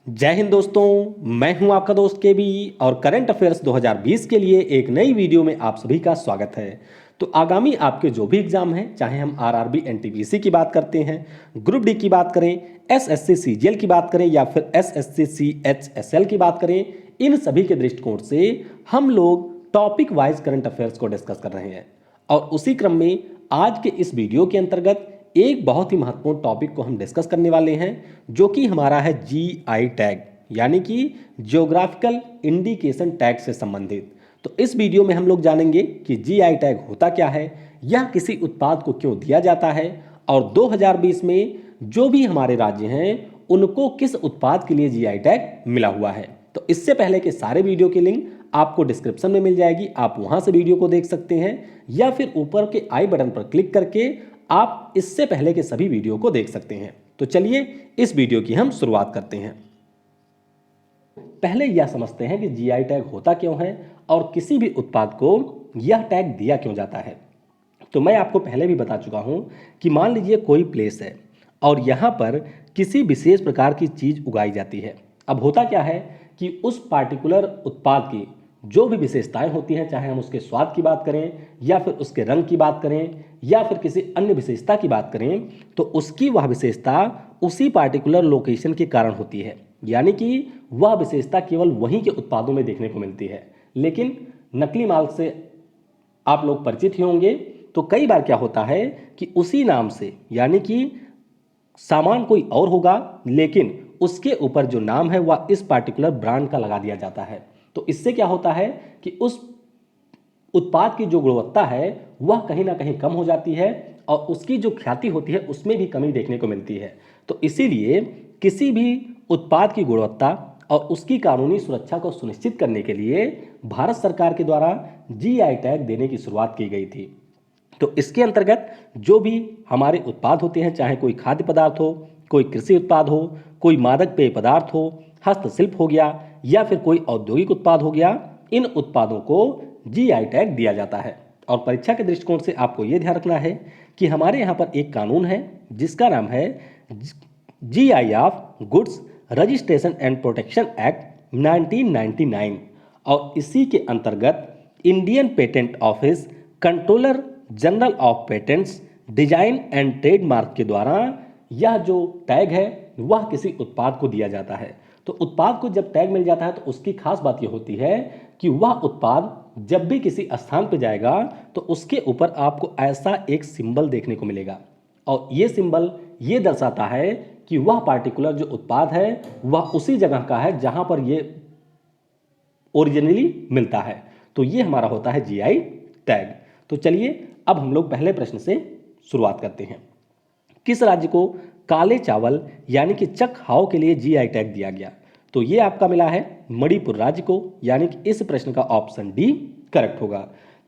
जय हिंद दोस्तों, मैं हूं आपका दोस्त केबी और करंट अफेयर्स 2020 के लिए एक नई वीडियो में आप सभी का स्वागत है। तो आगामी आपके जो भी एग्जाम हैं, चाहे हम आरआरबी एनटीपीसी की बात करते हैं, ग्रुप डी की बात करें, एसएससी सीजीएल की बात करें या फिर एसएससी सीएचएसएल की बात करें, इन सभी के दृष्टिकोण से हम लोग टॉपिक वाइज करंट अफेयर्स को डिस्कस कर रहे हैं। और उसी क्रम में आज के इस वीडियो के अंतर्गत एक बहुत ही महत्वपूर्ण टॉपिक को हम डिस्कस करने वाले हैं, जो कि हमारा है जीआई टैग, यानी कि जियोग्राफिकल इंडिकेशन टैग से संबंधित। तो इस वीडियो में हम लोग जानेंगे कि जीआई टैग होता क्या है, यह किसी उत्पाद को क्यों दिया जाता है, और 2020 में जो भी हमारे राज्य हैं उनको किस उत्पाद के लिए जीआई टैग मिला हुआ है। तो इससे पहले के सारे वीडियो की लिंक आपको डिस्क्रिप्शन में मिल जाएगी, आप वहां से वीडियो को देख सकते हैं, या फिर ऊपर के आई बटन पर क्लिक करके आप इससे पहले के सभी वीडियो को देख सकते हैं। तो चलिए इस वीडियो की हम शुरुआत करते हैं। पहले यह समझते हैं कि जीआई टैग होता क्यों है और किसी भी उत्पाद को यह टैग दिया क्यों जाता है। तो मैं आपको पहले भी बता चुका हूं कि मान लीजिए कोई प्लेस है और यहां पर किसी विशेष प्रकार की चीज उगाई जाती है। अब होता क्या है कि उस पार्टिकुलर उत्पाद की जो भी विशेषताएं होती हैं, चाहे हम उसके स्वाद की बात करें या फिर उसके रंग की बात करें या फिर किसी अन्य विशेषता की बात करें, तो उसकी वह विशेषता उसी पार्टिकुलर लोकेशन के कारण होती है, यानी कि वह विशेषता केवल वहीं के उत्पादों में देखने को मिलती है। लेकिन नकली माल से आप लोग परिचित ही होंगे, तो कई बार क्या होता है कि उसी नाम से, यानी कि सामान कोई और होगा लेकिन उसके ऊपर जो नाम है वह इस पार्टिकुलर ब्रांड का लगा दिया जाता है। तो इससे क्या होता है कि उस उत्पाद की जो गुणवत्ता है वह कहीं ना कहीं कम हो जाती है और उसकी जो ख्याति होती है उसमें भी कमी देखने को मिलती है। तो इसीलिए किसी भी उत्पाद की गुणवत्ता और उसकी कानूनी सुरक्षा को सुनिश्चित करने के लिए भारत सरकार के द्वारा जीआई टैग देने की शुरुआत की गई थी। तो इसके अंतर्गत जो भी हमारे उत्पाद होते हैं, चाहे कोई खाद्य पदार्थ हो, कोई कृषि उत्पाद हो, कोई मादक पेय पदार्थ हो, हस्तशिल्प हो गया या फिर कोई औद्योगिक उत्पाद हो गया, इन उत्पादों को जीआई टैग दिया जाता है। और परीक्षा के दृष्टिकोण से आपको यह ध्यान रखना है कि हमारे यहाँ पर एक कानून है जिसका नाम है GI of goods registration and protection act 1999, और इसी के अंतर्गत Indian patent office controller general of patents design and trademark के द्वारा यह जो टैग है वह किसी उत्पाद को दिया जाता है। तो उत्पाद को जब टैग मिल जाता है तो उसकी खास बात यह होती है कि वह उत्पाद जब भी किसी स्थान पर जाएगा तो उसके ऊपर आपको ऐसा एक सिंबल देखने को मिलेगा, और ये सिंबल ये दर्शाता है कि वह पार्टिकुलर जो उत्पाद है वह उसी जगह का है जहां पर ये ओरिजिनली मिलता है। तो ये हमारा होता है जीआई टैग। तो चलिए अब हम लोग पहले प्रश्न से शुरुआत करते हैं। किस राज्य को काले चावल यानी कि चकहाओ के लिए जीआई टैग दिया गया? तो ये आपका मिला है मणिपुर राज्य को, यानी कि इस प्रश्न का ऑप्शन डी करेक्ट होगा।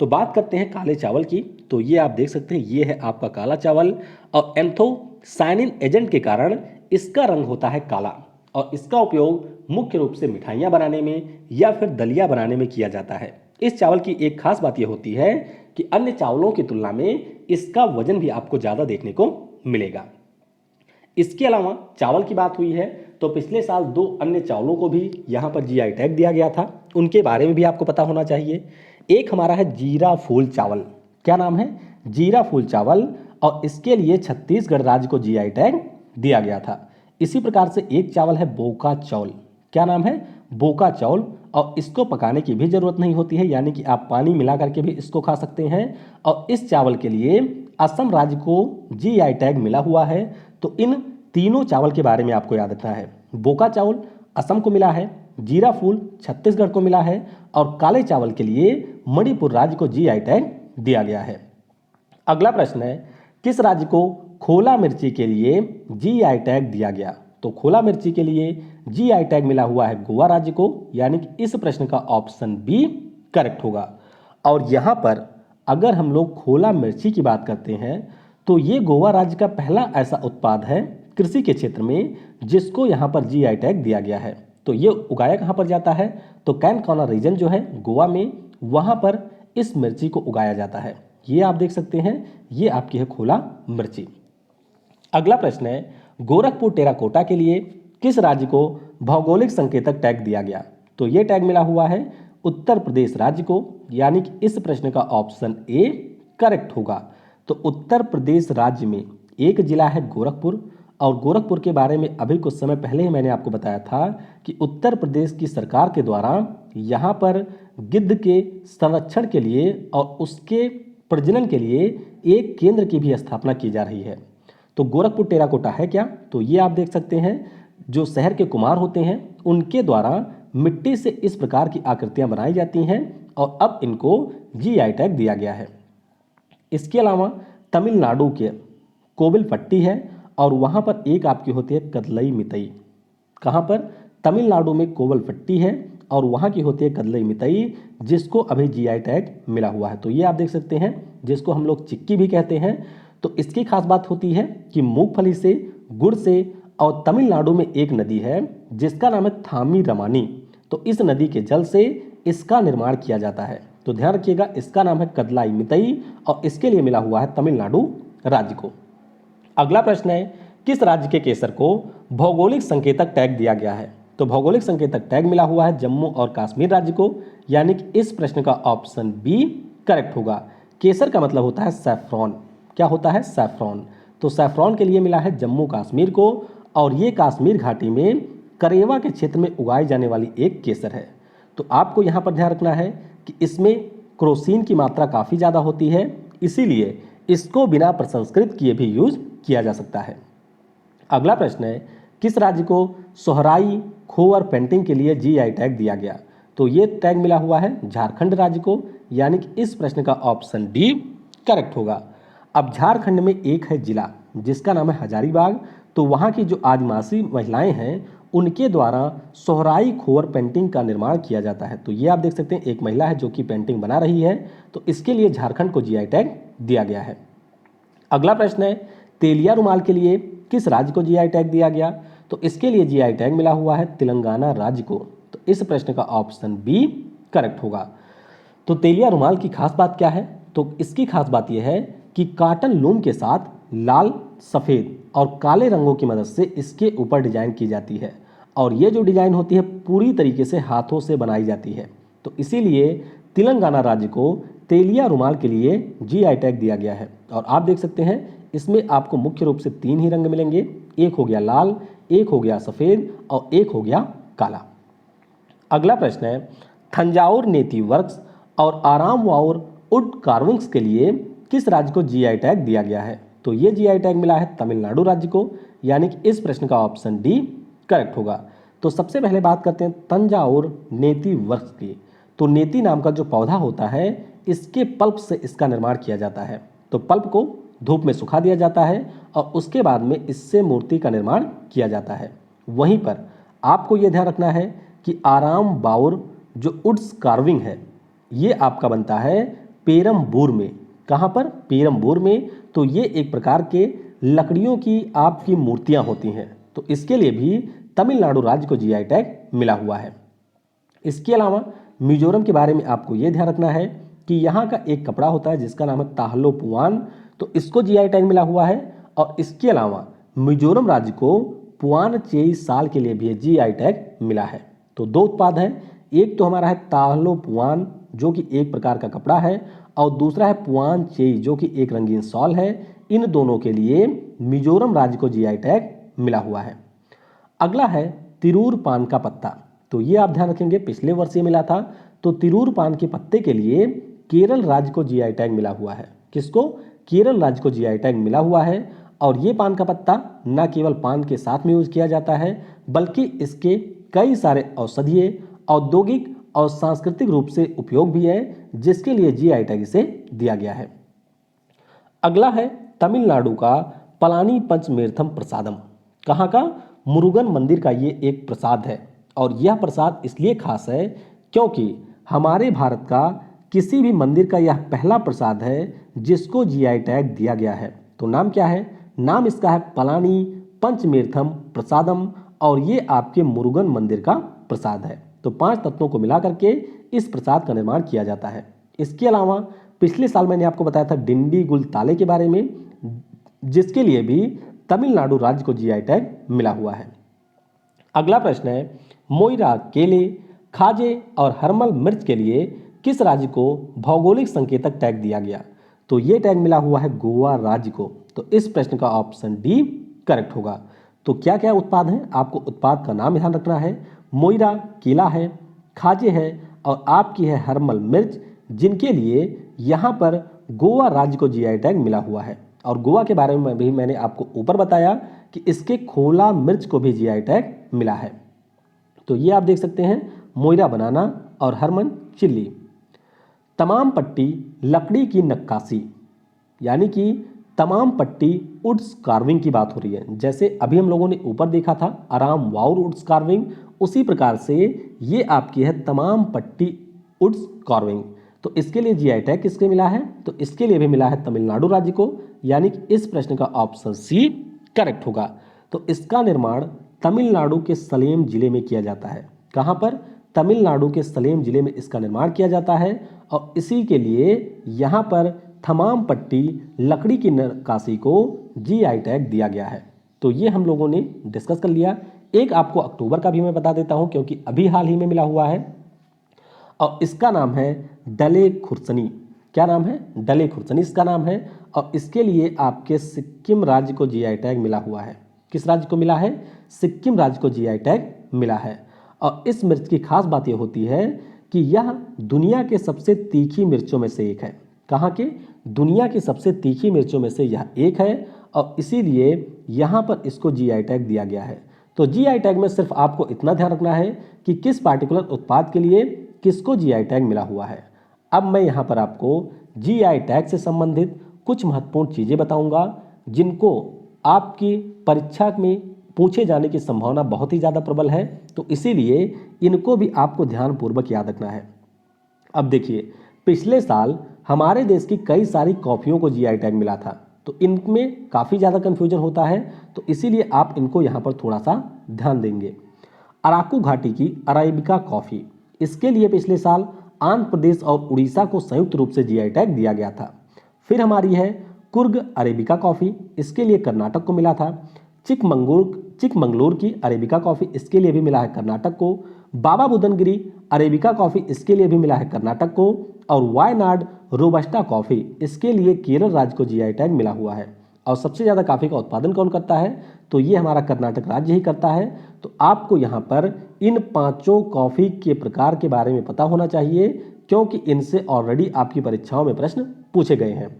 तो बात करते हैं काले चावल की, तो ये आप देख सकते हैं ये है आपका काला चावल, और एंथोसायनिन एजेंट के कारण इसका रंग होता है काला, और इसका उपयोग मुख्य रूप से मिठाइयाँ बनाने में या फिर दलिया बनाने में किया जाता है। इस चावल की एक खास बात यह होती है कि अन्य चावलों की तुलना में इसका वजन भी आपको ज़्यादा देखने को मिलेगा। इसके अलावा चावल की बात हुई है तो पिछले साल दो अन्य चावलों को भी यहाँ पर जीआई टैग दिया गया था, उनके बारे में भी आपको पता होना चाहिए। एक हमारा है जीरा फूल चावल, क्या नाम है? जीरा फूल चावल, और इसके लिए छत्तीसगढ़ राज्य को जीआई टैग दिया गया था। इसी प्रकार से एक चावल है बोका चौल, क्या नाम है? बोका चौल, और इसको पकाने की भी जरूरत नहीं होती है, यानी कि आप पानी मिला करके भी इसको खा सकते हैं। और इस चावल के लिए असम राज्य को जीआई टैग मिला हुआ है। तो इन तीनों चावल के बारे में आपको याद रखना है। बोका चावल असम को मिला है, जीरा फूल छत्तीसगढ़ को मिला है, और काले चावल के लिए मणिपुर राज्य को जीआई टैग दिया गया है। अगला प्रश्न है, किस राज्य को खोला मिर्ची के लिए जीआई टैग दिया गया? तो खोला मिर्ची के लिए जीआई टैग मिला हुआ है गोवा राज्य को, यानी कि इस प्रश्न का ऑप्शन बी करेक्ट होगा। और यहाँ पर अगर हम लोग खोला मिर्ची की बात करते हैं तो ये गोवा राज्य का पहला ऐसा उत्पाद है कृषि के क्षेत्र में जिसको यहाँ पर जीआई टैग दिया गया है। तो ये उगाया कहाँ पर जाता है? तो कैन कॉर्नर रीजन जो है गोवा में, वहाँ पर इस मिर्ची को उगाया जाता है। ये आप देख सकते हैं, ये आपकी है खोला मिर्ची। अगला प्रश्न है, गोरखपुर टेराकोटा के लिए किस राज्य को भौगोलिक संकेतक टैग दिया गया? तो ये टैग मिला हुआ है उत्तर प्रदेश राज्य को, यानी कि इस प्रश्न का ऑप्शन ए करेक्ट होगा। तो उत्तर प्रदेश राज्य में एक जिला है गोरखपुर, और गोरखपुर के बारे में अभी कुछ समय पहले ही मैंने आपको बताया था कि उत्तर प्रदेश की सरकार के द्वारा यहाँ पर गिद्ध के संरक्षण के लिए और उसके प्रजनन के लिए एक केंद्र की भी स्थापना की जा रही है। तो गोरखपुर टेराकोटा है क्या? तो ये आप देख सकते हैं, जो शहर के कुम्हार होते हैं उनके द्वारा मिट्टी से इस प्रकार की आकृतियां बनाई जाती हैं और अब इनको जीआई टैग दिया गया है। इसके अलावा तमिलनाडु के कोविलपट्टी है और वहाँ पर एक आपकी होती है कदलई मितई। कहाँ पर? तमिलनाडु में कोविलपट्टी है और वहाँ की होती है कदलई मितई, जिसको अभी जीआई टैग मिला हुआ है। तो ये आप देख सकते हैं, जिसको हम लोग चिक्की भी कहते हैं। तो इसकी खास बात होती है कि मूंगफली से, गुड़ से, और तमिलनाडु में एक नदी है जिसका नाम है थामी रमानी। तो इस नदी के जल से इसका निर्माण किया जाता है। तो ध्यान रखिएगा, इसका नाम है कदलाई मितई और इसके लिए मिला हुआ है तमिलनाडु राज्य को। अगला प्रश्न है, किस राज्य के केसर को भौगोलिक संकेतक टैग दिया गया है? तो भौगोलिक संकेतक टैग मिला हुआ है जम्मू और कश्मीर राज्य को, यानी कि इस प्रश्न का ऑप्शन बी करेक्ट होगा। केसर का मतलब होता है सैफ्रॉन। क्या होता है? सैफ्रॉन। तो सैफ्रॉन के लिए मिला है जम्मू कश्मीर को, और ये कश्मीर घाटी में करेवा के क्षेत्र में उगाई जाने वाली एक केसर है। तो आपको यहाँ पर ध्यान रखना है कि इसमें क्रोसीन की मात्रा काफ़ी ज़्यादा होती है, इसीलिए इसको बिना प्रसंस्कृत किए भी यूज किया जा सकता है। अगला प्रश्न है, किस राज्य को सोहराई खोवर पेंटिंग के लिए जीआई टैग दिया गया? तो ये टैग मिला हुआ है झारखंड राज्य को, यानी कि इस प्रश्न का ऑप्शन डी करेक्ट होगा। अब झारखंड में एक है जिला जिसका नाम है हजारीबाग। तो वहाँ की जो आदिवासी महिलाएं हैं उनके द्वारा सोहराई खोवर पेंटिंग का निर्माण किया जाता है। तो ये आप देख सकते हैं, एक महिला है जो कि पेंटिंग बना रही है। तो इसके लिए झारखंड को जीआई टैग दिया गया है। अगला प्रश्न है, तेलिया रुमाल के लिए किस राज्य को जीआई टैग दिया गया? तो इसके लिए जीआई टैग मिला हुआ है तेलंगाना राज्य को। तो इस प्रश्न का ऑप्शन बी करेक्ट होगा। तो तेलिया रुमाल की खास बात क्या है? तो इसकी खास बात यह है कि कॉटन लूम के साथ लाल, सफ़ेद और काले रंगों की मदद से इसके ऊपर डिजाइन की जाती है, और ये जो डिजाइन होती है पूरी तरीके से हाथों से बनाई जाती है। तो इसीलिए तेलंगाना राज्य को तेलिया रुमाल के लिए जीआई टैग दिया गया है। और आप देख सकते हैं, इसमें आपको मुख्य रूप से 3 ही रंग मिलेंगे, एक हो गया लाल, एक हो गया सफ़ेद और एक हो गया काला। अगला प्रश्न है, थंजावुर नेती वर्क्स और आराम वाउर वुड कार्विंग्स के लिए किस राज्य को जीआई टैग दिया गया है? तो ये जीआई टैग मिला है तमिलनाडु राज्य को, यानी कि इस प्रश्न का ऑप्शन डी करेक्ट होगा। तो सबसे पहले बात करते हैं तंजावुर नेती वर्क्स की। तो नेती नाम का जो पौधा होता है, इसके पल्प से इसका निर्माण किया जाता है। तो पल्प को धूप में सुखा दिया जाता है और उसके बाद में इससे मूर्ति का निर्माण किया जाता है। वहीं पर आपको यह ध्यान रखना है कि आराम बाउर जो वुड्स कार्विंग है, ये आपका बनता है पेरम्बूर में। कहाँ पर? पेरम्बूर में। तो ये एक प्रकार के लकड़ियों की आपकी मूर्तियाँ होती हैं। तो इसके लिए भी तमिलनाडु राज्य को जीआई टैग मिला हुआ है। इसके अलावा मिजोरम के बारे में आपको ये ध्यान रखना है कि यहाँ का एक कपड़ा होता है जिसका नाम है ताहलो पुआन। तो इसको जीआई टैग मिला हुआ है। और इसके अलावा मिजोरम राज्य को पुआन चेई साल के लिए भी जीआई टैग मिला है। तो 2 उत्पाद हैं, एक तो हमारा है ताहलो पुआन जो कि एक प्रकार का कपड़ा है, और दूसरा है पुआन चेई जो कि एक रंगीन शॉल है। इन दोनों के लिए मिजोरम राज्य को जीआई टैग मिला हुआ है। अगला है तिरूर पान का पत्ता। तो ये आप ध्यान रखेंगे, पिछले वर्ष ये मिला था। तो तिरूर पान के पत्ते के लिए केरल राज्य को जीआई टैग मिला हुआ है। किसको? केरल राज्य को जीआई टैग मिला हुआ है। और ये पान का पत्ता न केवल पान के साथ में यूज किया जाता है, बल्कि इसके कई सारे औषधीय, औद्योगिक और सांस्कृतिक रूप से उपयोग भी है, जिसके लिए जीआई टैग इसे दिया गया है। अगला है तमिलनाडु का पलानी पंचमेर्थम प्रसादम। कहाँ का? मुरुगन मंदिर का ये एक प्रसाद है, और यह प्रसाद इसलिए खास है क्योंकि हमारे भारत का किसी भी मंदिर का यह पहला प्रसाद है जिसको जीआई टैग दिया गया है। तो नाम क्या है? नाम इसका है पलानी पंचमेर्थम प्रसादम, और ये आपके मुरुगन मंदिर का प्रसाद है। तो 5 तत्वों को मिला करके इस प्रसाद का निर्माण किया जाता है। इसके अलावा पिछले साल मैंने आपको बताया था डिंडी गुल ताले के बारे में, जिसके लिए भी तमिलनाडु राज्य को जीआई टैग मिला हुआ है। अगला प्रश्न है, मोइरा, केले, खाजे और हरमल मिर्च के लिए किस राज्य को भौगोलिक संकेतक टैग दिया गया? तो ये टैग मिला हुआ है गोवा राज्य को। तो इस प्रश्न का ऑप्शन डी करेक्ट होगा। तो क्या क्या उत्पाद हैं, आपको उत्पाद का नाम ध्यान रखना है। मोइरा केला है, खाजे है और आपकी है हरमल मिर्च, जिनके लिए यहाँ पर गोवा राज्य को जीआई टैग मिला हुआ है। और गोवा के बारे में भी मैंने आपको ऊपर बताया कि इसके खोला मिर्च को भी जीआई टैग मिला है। तो ये आप देख सकते हैं, मोइरा बनाना और हरमन चिल्ली। तमाम पट्टी लकड़ी की नक्काशी, यानी कि तमाम पट्टी वुड्स कार्विंग की बात हो रही है। जैसे अभी हम लोगों ने ऊपर देखा था आराम वाउर वुड्स कार्विंग, उसी प्रकार से ये आपकी है तमाम पट्टी वुड्स कार्विंग। तो इसके लिए जीआई टैग किसके मिला है? तो इसके लिए भी मिला है तमिलनाडु राज्य को, यानी कि इस प्रश्न का ऑप्शन सी करेक्ट होगा। तो इसका निर्माण तमिलनाडु के सलेम जिले में किया जाता है। कहाँ पर? तमिलनाडु के सलेम जिले में इसका निर्माण किया जाता है और इसी के लिए यहाँ पर तमाम पट्टी लकड़ी की नक्काशी को जीआई टैग दिया गया है। तो ये हम लोगों ने डिस्कस कर लिया। एक आपको अक्टूबर का भी मैं बता देता हूँ, क्योंकि अभी हाल ही में मिला हुआ है और इसका नाम है डले खुर्सनी। क्या नाम है? डले खुर्सनी इसका नाम है और इसके लिए आपके सिक्किम राज्य को जीआई टैग मिला हुआ है। किस राज्य को मिला है? सिक्किम राज्य को जीआई टैग मिला है। और इस मिर्च की खास बात यह होती है कि यह दुनिया के सबसे तीखी मिर्चों में से एक है। कहाँ के? दुनिया की सबसे तीखी मिर्चों में से यह एक है और इसीलिए यहाँ पर इसको जीआई टैग दिया गया है। तो जीआई टैग में सिर्फ आपको इतना ध्यान रखना है कि किस पार्टिकुलर उत्पाद के लिए किसको जीआई टैग मिला हुआ है। अब मैं यहाँ पर आपको जीआई टैग से संबंधित कुछ महत्वपूर्ण चीज़ें बताऊंगा, जिनको आपकी परीक्षा में पूछे जाने की संभावना बहुत ही ज़्यादा प्रबल है। तो इसीलिए इनको भी आपको ध्यानपूर्वक याद रखना है। अब देखिए, पिछले साल हमारे देश की कई सारी कॉफ़ियों को जीआई टैग मिला था, तो इनमें काफ़ी ज़्यादा कन्फ्यूजन होता है, तो इसीलिए आप इनको यहाँ पर थोड़ा सा ध्यान देंगे। अराकू घाटी की अरेबिका कॉफ़ी, इसके लिए पिछले साल आंध्र प्रदेश और उड़ीसा को संयुक्त रूप से जीआई टैग दिया गया था। फिर हमारी है कुर्ग अरेबिका कॉफ़ी, इसके लिए कर्नाटक को मिला था। चिकमंगलूर की अरेबिका कॉफ़ी, इसके लिए भी मिला है कर्नाटक को। बाबा बुदनगिरी अरेबिका कॉफ़ी, इसके लिए भी मिला है कर्नाटक को। और वायनाड रोबस्टा कॉफ़ी, इसके लिए केरल राज्य को जीआई टैग मिला हुआ है। और सबसे ज़्यादा कॉफ़ी का उत्पादन कौन करता है? तो ये हमारा कर्नाटक राज्य ही करता है। तो आपको यहाँ पर इन पांचों कॉफ़ी के प्रकार के बारे में पता होना चाहिए, क्योंकि इनसे ऑलरेडी आपकी परीक्षाओं में प्रश्न पूछे गए हैं।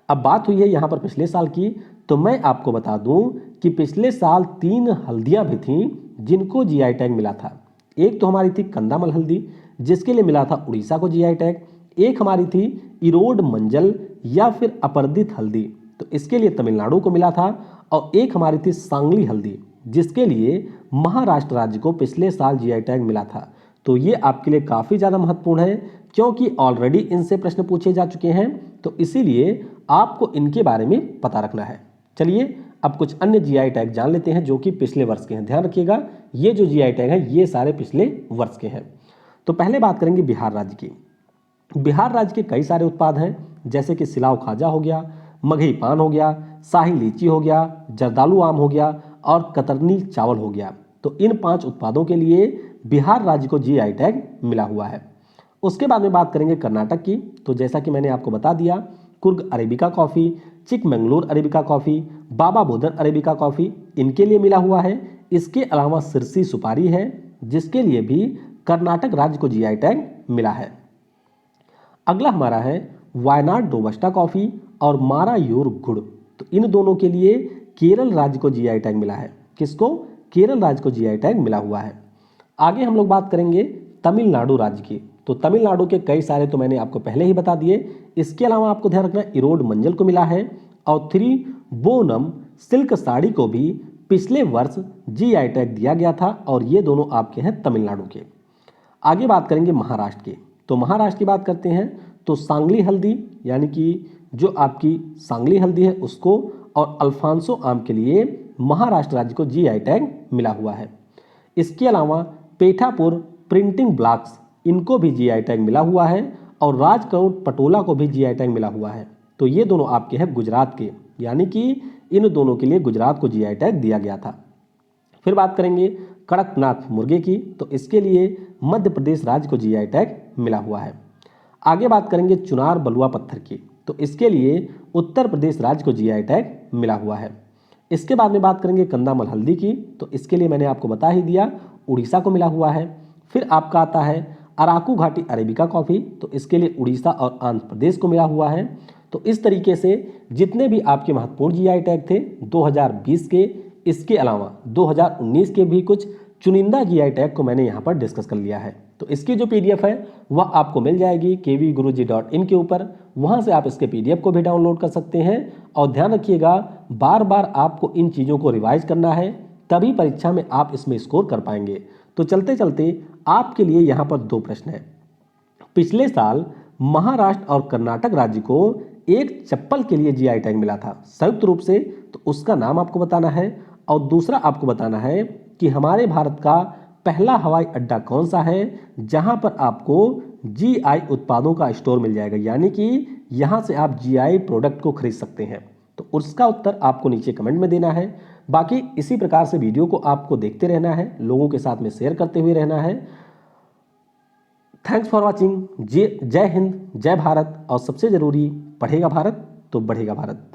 अब बात हुई है यहाँ पर पिछले साल की, तो मैं आपको बता दूं कि पिछले साल 3 हल्दियाँ भी थीं जिनको जीआई टैग मिला था। एक तो हमारी थी कंदामल हल्दी, जिसके लिए मिला था उड़ीसा को जीआई टैग। एक हमारी थी इरोड मंजल या फिर अपरदित हल्दी, तो इसके लिए तमिलनाडु को मिला था। और एक हमारी थी सांगली हल्दी, जिसके लिए महाराष्ट्र राज्य को पिछले साल जीआई टैग मिला था। तो ये आपके लिए काफ़ी ज़्यादा महत्वपूर्ण है, क्योंकि ऑलरेडी इनसे प्रश्न पूछे जा चुके हैं, तो इसीलिए आपको इनके बारे में पता रखना है। चलिए अब कुछ अन्य जीआई टैग जान लेते हैं जो कि पिछले वर्ष के हैं। ध्यान रखिएगा, ये जो जीआई टैग है ये सारे पिछले वर्ष के हैं। तो पहले बात करेंगे बिहार राज्य की। बिहार राज्य के कई सारे उत्पाद हैं, जैसे कि सिलाव खाजा हो गया, मगही पान हो गया, शाही लीची हो गया, जर्दालू आम हो गया और कतरनी चावल हो गया। तो इन 5 उत्पादों के लिए बिहार राज्य को जीआई टैग मिला हुआ है। उसके बाद में बात करेंगे कर्नाटक की। तो जैसा कि मैंने आपको बता दिया, Coorg arabica coffee, Chikmagalur arabica coffee, Baba Budan arabica coffee, इनके लिए मिला हुआ है। इसके अलावा सिरसी सुपारी है, जिसके लिए भी कर्नाटक राज्य को जीआई टैग मिला है। अगला हमारा है वायनाड रोबस्टा कॉफ़ी और मारायूर गुड़। तो इन दोनों के लिए केरल राज्य को जीआई टैग मिला है। किसको? केरल राज्य को जीआई टैग मिला हुआ है। आगे हम लोग बात करेंगे तमिलनाडु राज्य की। तो तमिलनाडु के कई सारे तो मैंने आपको पहले ही बता दिए। इसके अलावा आपको ध्यान रखना, इरोड मंजल को मिला है और त्रिभुवनम सिल्क साड़ी को भी पिछले वर्ष जीआई टैग दिया गया था, और ये दोनों आपके हैं तमिलनाडु के। आगे बात करेंगे महाराष्ट्र की। तो महाराष्ट्र की बात करते हैं तो सांगली हल्दी, यानी कि जो आपकी सांगली हल्दी है उसको, और अल्फांसो आम के लिए महाराष्ट्र राज्य को जीआई टैग मिला हुआ है। इसके अलावा पेठापुर प्रिंटिंग ब्लॉक्स, इनको भी जीआई टैग मिला हुआ है, और राजकोट पटोला को भी जीआई टैग मिला हुआ है। तो ये दोनों आपके हैं गुजरात के, यानी कि इन दोनों के लिए गुजरात को जीआई टैग दिया गया था। फिर बात करेंगे कड़कनाथ मुर्गे की, तो इसके लिए मध्य प्रदेश राज्य को जीआई टैग मिला हुआ है। आगे बात करेंगे चुनार बलुआ पत्थर की, तो इसके लिए उत्तर प्रदेश राज्य को जीआई टैग मिला हुआ है। इसके बाद में बात करेंगे कंदामल हल्दी की, तो इसके लिए मैंने आपको बता ही दिया, उड़ीसा को मिला हुआ है। फिर आपका आता है अराकू घाटी अरेबिका कॉफ़ी, तो इसके लिए उड़ीसा और आंध्र प्रदेश को मिला हुआ है। तो इस तरीके से जितने भी आपके महत्वपूर्ण जीआई टैग थे 2020 के, इसके अलावा 2019 के भी कुछ चुनिंदा जीआई टैग को मैंने यहाँ पर डिस्कस कर लिया है। तो इसकी जो पीडीएफ है वह आपको मिल जाएगी kvguruji.in के ऊपर, वहाँ से आप इसके पीडीएफ को भी डाउनलोड कर सकते हैं। और ध्यान रखिएगा, बार बार आपको इन चीज़ों को रिवाइज करना है, तभी परीक्षा में आप इसमें स्कोर कर पाएंगे। तो चलते चलते आपके लिए यहाँ पर 2 प्रश्न है। पिछले साल महाराष्ट्र और कर्नाटक राज्य को एक चप्पल के लिए जीआई टैग मिला था संयुक्त रूप से, तो उसका नाम आपको बताना है। और दूसरा आपको बताना है कि हमारे भारत का पहला हवाई अड्डा कौन सा है जहां पर आपको जीआई उत्पादों का स्टोर मिल जाएगा, यानी कि यहां से आप जीआई प्रोडक्ट को खरीद सकते हैं। तो उसका उत्तर आपको नीचे कमेंट में देना है। बाकी इसी प्रकार से वीडियो को आपको देखते रहना है, लोगों के साथ में शेयर करते हुए रहना है। Thanks for watching. जय हिंद, जय भारत, और सबसे जरूरी, पढ़ेगा भारत तो बढ़ेगा भारत।